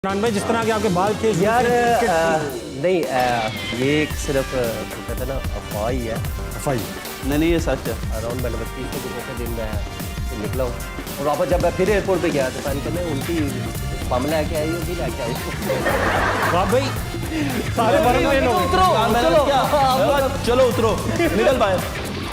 इमरान भाई, जिस तरह के आपके बाल थे यार नहीं ये एक सिर्फ वो कहते हैं ना अफवाह ही है। अफवाह। नहीं ये सच है। अराउंड मैंने 30 को दूसरे दिन मैं निकला हूँ और वापस जब मैं फिर एयरपोर्ट पे गया तो पहले तो मैं उनकी बम लेके आई होगी लेके आई। वाह भाई, सारे बड़े बड़े लोग। चलो उतरो, निकल बाहर।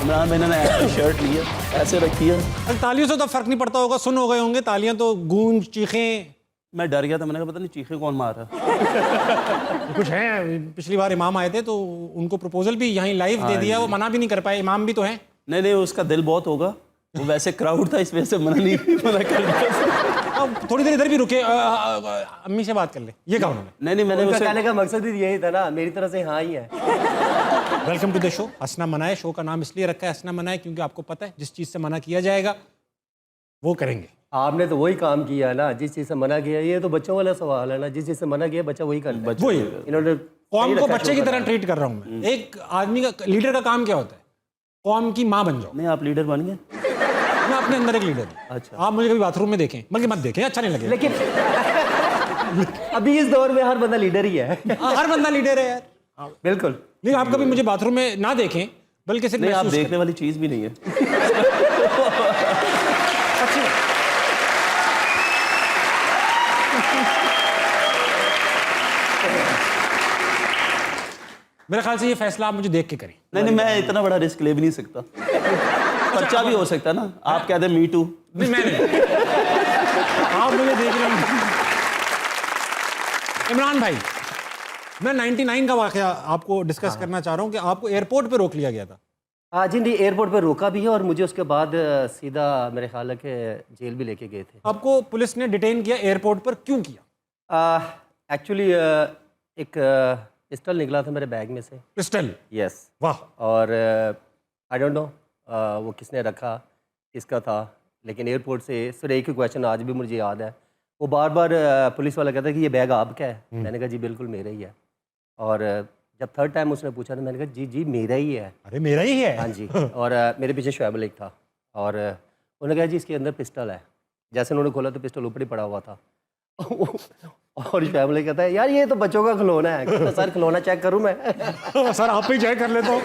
इमरान भाई ने ऐसी शर्ट ली है, ऐसे रखी है। तालियों से तो फर्क नहीं पड़ता होगा, सुन हो गए होंगे तालियां तो, गूंज चीखें। मैं डर गया था, मैंने कहा पता नहीं चीखे कौन मार रहा है। कुछ है, पिछली बार इमाम आए थे तो उनको प्रपोजल भी यहीं लाइव दे दिया, वो मना भी नहीं कर पाए। इमाम भी तो हैं। नहीं उसका दिल बहुत होगा, वो वैसे क्राउड था इस वजह से मना कर दिया। अब थोड़ी देर इधर भी रुके, अम्मी से बात कर ले, ये कहा उन्होंने। नहीं मैंने उनका उसे कहने का मकसद ही यही था ना, मेरी तरफ से हाँ ही है। Welcome to the show. हंसना मना है। शो का नाम इसलिए रखा है हंसना मना है क्योंकि आपको पता है जिस चीज़ से मना किया जाएगा वो करेंगे। आपने तो वही काम किया ना, जिस चीज़ से मना किया। ये तो बच्चों वाला सवाल है ना, जिस चीज़ से मना किया बच्चा वही करता है। वही इन्होंने कौम को बच्चे की तरह ट्रीट कर रहा हूँ मैं। एक आदमी का, लीडर का काम क्या होता है? कौम की माँ बन जाओ। नहीं आप लीडर बन गए। मैं अपने अंदर एक लीडर हूँ। अच्छा। आप मुझे कभी बाथरूम में देखें, बल्कि मत देखें, अच्छा नहीं लगेगा। लेकिन अभी इस दौर में हर बंदा लीडर ही है। हर बंदा लीडर है यार। बिल्कुल। नहीं, आप कभी मुझे बाथरूम में ना देखें, बल्कि सिर्फ नहीं आप महसूस देखने वाली चीज भी नहीं है। अच्छी बात। मेरे ख्याल से ये फैसला आप मुझे देख के करें। नहीं मैं इतना बड़ा रिस्क ले भी नहीं सकता। पर्चा भी हो सकता है ना। आप कहते मी टू। नहीं, मैं नहीं। आप मुझे देख रहे हैं। इमरान भाई, मैं 99 का वाकया आपको डिस्कस करना चाह रहा हूँ कि आपको एयरपोर्ट पे रोक लिया गया था। हाँ जी, एयरपोर्ट पर रोका भी है और मुझे उसके बाद सीधा मेरे ख्याल है कि जेल भी लेके गए थे। आपको पुलिस ने डिटेन किया एयरपोर्ट पर, क्यों किया? एक्चुअली एक पिस्टल निकला था मेरे बैग में से। पिस्टल? यस। वाह। और आई डोंट नो वो किसने रखा, किसका था, लेकिन एयरपोर्ट से सिर्फ एक ही क्वेश्चन आज भी मुझे याद है। वो बार बार पुलिस वाला कहता है कि ये बैग आपका है। मैंने कहा जी बिल्कुल मेरा ही है। और जब थर्ड टाइम उसने पूछा तो मैंने कहा जी मेरा ही है। अरे मेरा ही है। हाँ जी। और मेरे पीछे शुएब मलिक था और उन्होंने कहा जी इसके अंदर पिस्टल है। जैसे उन्होंने खोला तो पिस्टल ऊपर ही पड़ा हुआ था। और शुएब मलिक कहता है यार ये तो बच्चों का खिलौना है। कहता सर खिलौना चेक करूँ मैं? सर आप ही चेक कर लेता हूँ।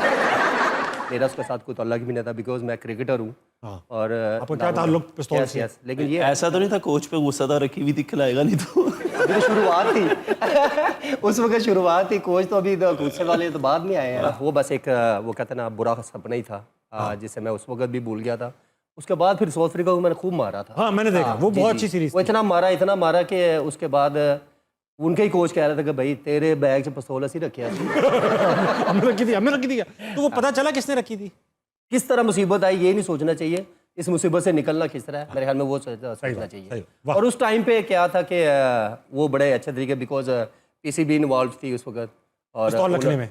मेरा उसके साथ कोई ताल्लुक भी नहीं था, बिकॉज मैं क्रिकेटर हूँ। हाँ। और आपको क्या ताल्लुक पिस्तौल से? यस, लेकिन ये ऐसा तो नहीं था कोच पे गुस्सा था रखी हुई थी, खिलाएगा नहीं तो। अभी तो शुरुआत थी। उस वक्त शुरुआत थी। कोच तो अभी गुस्से वाले तो बाद में आए हैं। वो बस एक वो कहते हैं ना बुरा सपना ही था जिसे मैं उस वक्त भी भूल गया था। उसके बाद फिर साउथ अफ्रीका को मैंने खूब मारा था। हाँ मैंने देखा, वो बहुत अच्छी सीरीज। वो इतना मारा कि उसके बाद उनके ही कोच कह रहे थे कि भाई तेरे बैग से पिस्तौल ऐसी रखी हमने रखी थी क्या? तो वो पता चला किसने रखी थी? किस तरह मुसीबत आई ये नहीं सोचना चाहिए, इस मुसीबत से निकलना किस तरह है, मेरे ख्याल में वो सोचना चाहिए। और उस टाइम पे क्या था कि वो बड़े अच्छे तरीके, बिकॉज पीसीबी इन्वॉल्व थी उस वक्त और रखने में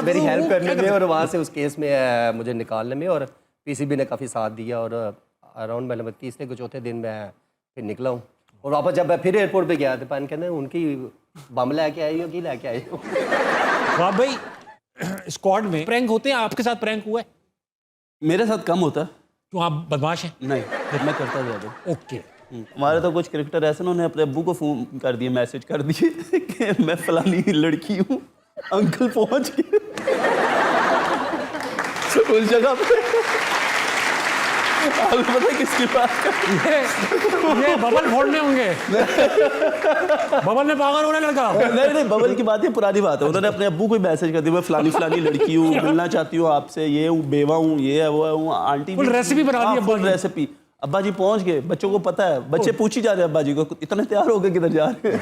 मेरी हेल्प करने में और वहाँ से उस केस में मुझे निकालने में, और पीसीबी ने काफ़ी साथ दिया। और अराउंड मैंने तीसरे को चौथे दिन मैं फिर निकला हूँ और वापस जब मैं फिर एयरपोर्ट पे गया तो पान कहते उनकी बम लेके आई हो कि लेके आई हो। वाह भाई, स्क्वाड में प्रैंक होते हैं, आपके साथ प्रैंक हुआ है? मेरे साथ कम होता। क्यों, आप बदमाश हैं? नहीं मैं करता ज्यादा। ओके। हमारे तो कुछ क्रिकेटर ऐसे उन्होंने अपने अब्बू को फोन कर दिए, मैसेज कर दिए कि मैं फलानी लड़की हूँ, अंकल पहुंच गए उस जगह पे। आपको पता है किसकी बात कर? ये बबल फोड़ने होंगे। बबल ने पागल होने लड़का। नहीं बबल की बात है, पुरानी बात है। उन्होंने अपने अब्बू को मैसेज कर दिया, मैं फलानी लड़की हूँ, मिलना चाहती हूँ आपसे, ये हूँ, बेवा हूँ, ये है वो है। आंटी फुल रेसिपी बना दी अब्बा ने। रेसिपी। अब्बा जी पहुंच गए, बच्चों को पता है, बच्चे पूछ ही जा रहे हैं अब्बा जी को, इतने तैयार हो गए किधर जा रहे हैं?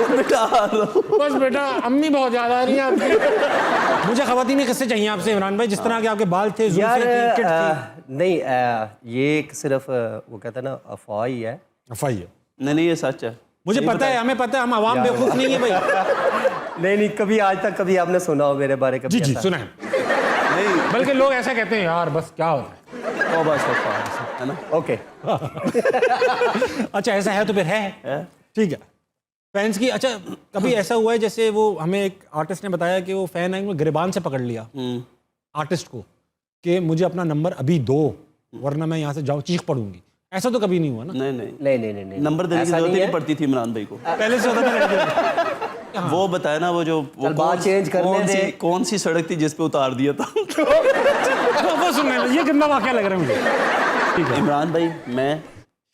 बेटा आ रहा हूं। बस बेटा, अम्मी बहुत याद आ रही है आपकी। मुझे ख़वातीन किससे चाहिए आपसे इमरान भाई, जिस तरह के आपके बाल थे, यार जुल्फें थी, किट थी? नहीं ये एक सिर्फ वो कहते हैं ना अफवाह ही है। अफवाह है? नहीं ये सच है। मुझे पता है, हमें पता है, हम आवाम बेवकूफ़ नहीं है भाई। नहीं कभी आज तक कभी आपने सुना हो मेरे बारे में? जी सुना है। नहीं बल्कि लोग ऐसा कहते हैं यार बस क्या होता है। है ना। ओके। अच्छा ऐसा है तो फिर है ठीक है। फैंस की, अच्छा कभी ऐसा हुआ है जैसे वो हमें एक आर्टिस्ट ने बताया कि वो फैन है गिरबान से पकड़ लिया आर्टिस्ट को कि मुझे अपना नंबर अभी दो वरना मैं यहाँ से जाऊँ चीख पड़ूंगी, ऐसा तो कभी नहीं हुआ ना? नहीं नहीं नहीं नहीं नहीं नहीं नंबर देने की ऐसा जरूरत ही नहीं नहीं पड़ती थी इमरान भाई को। पहले से होता था लड़के। वो बताया ना वो जो वो चल, बात change करने दे। कौन सी सड़क थी जिस पे उतार दिया था। वो सुनने में ये कितना वाकया लग रहा है मुझे। ठीक है, इमरान भाई, मैं,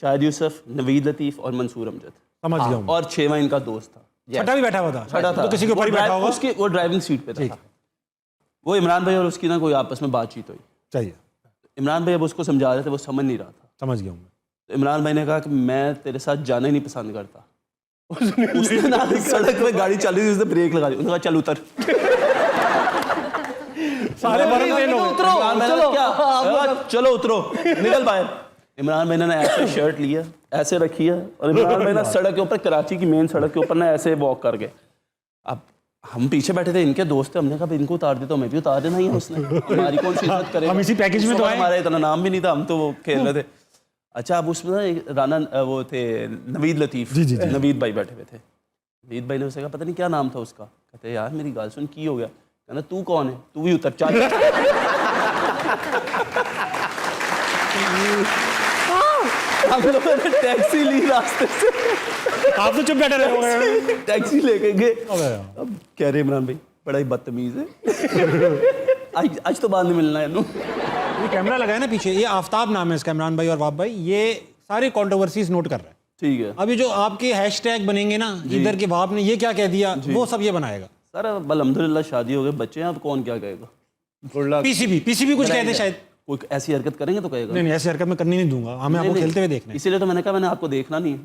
शाहिद यूसुफ, नवीद लतीफ़ और मंसूर अमजद, समझ गया हूँ। और 6वां इनका दोस्त था। छठा भी बैठा हुआ था? खड़ा था तो किसी के ऊपर ही बैठा होगा। उसकी वो ड्राइविंग सीट पे था। वो इमरान भाई और उसकी ना कोई आपस में बातचीत हुई। चाहिए, इमरान भाई अब उसको समझा रहे थे, वो समझ नहीं रहा था। समझ गया हूँ मैं। तो इमरान भाई ने कहा कि मैं तेरे साथ जाना ही नहीं पसंद करता। उसने ना सड़क पे गाड़ी चल रही थी, उसने ब्रेक लगा दी, उसने कहा चल उतर। सारे भरे तेल हो गए। इमरान भाई ने क्या, चलो उतरो, निकल बाहर। इमरान भाई ने ऐसे शर्ट लिया, ऐसे रखी है, और इमरान भाई ना सड़क के ऊपर, कराची की मेन सड़क के ऊपर ना ऐसे वॉक कर गए। अब हम पीछे बैठे थे, इनके दोस्त थे, हमने कहा इनको उतार दे, तो हमें भी उतार देना ही है उसने, हमारी कौन सी इज्जत करेगा। हम इसी पैकेज में तो आए। हमारा इतना नाम भी नहीं था, हम तो वो खेल रहे थे। अच्छा, अब उसमें ना एक राना वो थे नवीद लतीफ़, नवीद भाई बैठे हुए थे। नवीद भाई ने उससे कहा पता नहीं क्या नाम था उसका। कहते यार मेरी गाल सुन, की हो गया? कहना तू कौन है, तू भी उतर चल। हम लोगों ने टैक्सी ली रास्ते से, आप तो चुप बैठे रहे होंगे। टैक्सी लेके गए। अबे यार। अब कह रहे इमरान भाई बड़ा ही बदतमीज है। आज तो बाद में मिलना है नू। ये कैमरा लगा है ना पीछे, ये आफ्ताब नाम है इसका, इमरान भाई और वाब भाई, ये सारे कंट्रोवर्सीज नोट कर रहा है। ठीक है अभी जो आपके हैशटैग बनेंगे ना, इधर के वाब ने ये क्या कह दिया, वो सब ये बनाएगा। सर, अब अल्हम्दुलिल्लाह शादी हो गई, बच्चे हैं, अब कौन क्या कहेगा। पीसीबी कुछ कहते शायद। कोई ऐसी हरकत करेंगे तो कहेगा। नहीं ऐसी हरकत मैं करनी नहीं दूंगा, हमें आपको खेलते हुए देखना है। इसीलिए तो मैंने कहा मैंने आपको देखना नहीं है।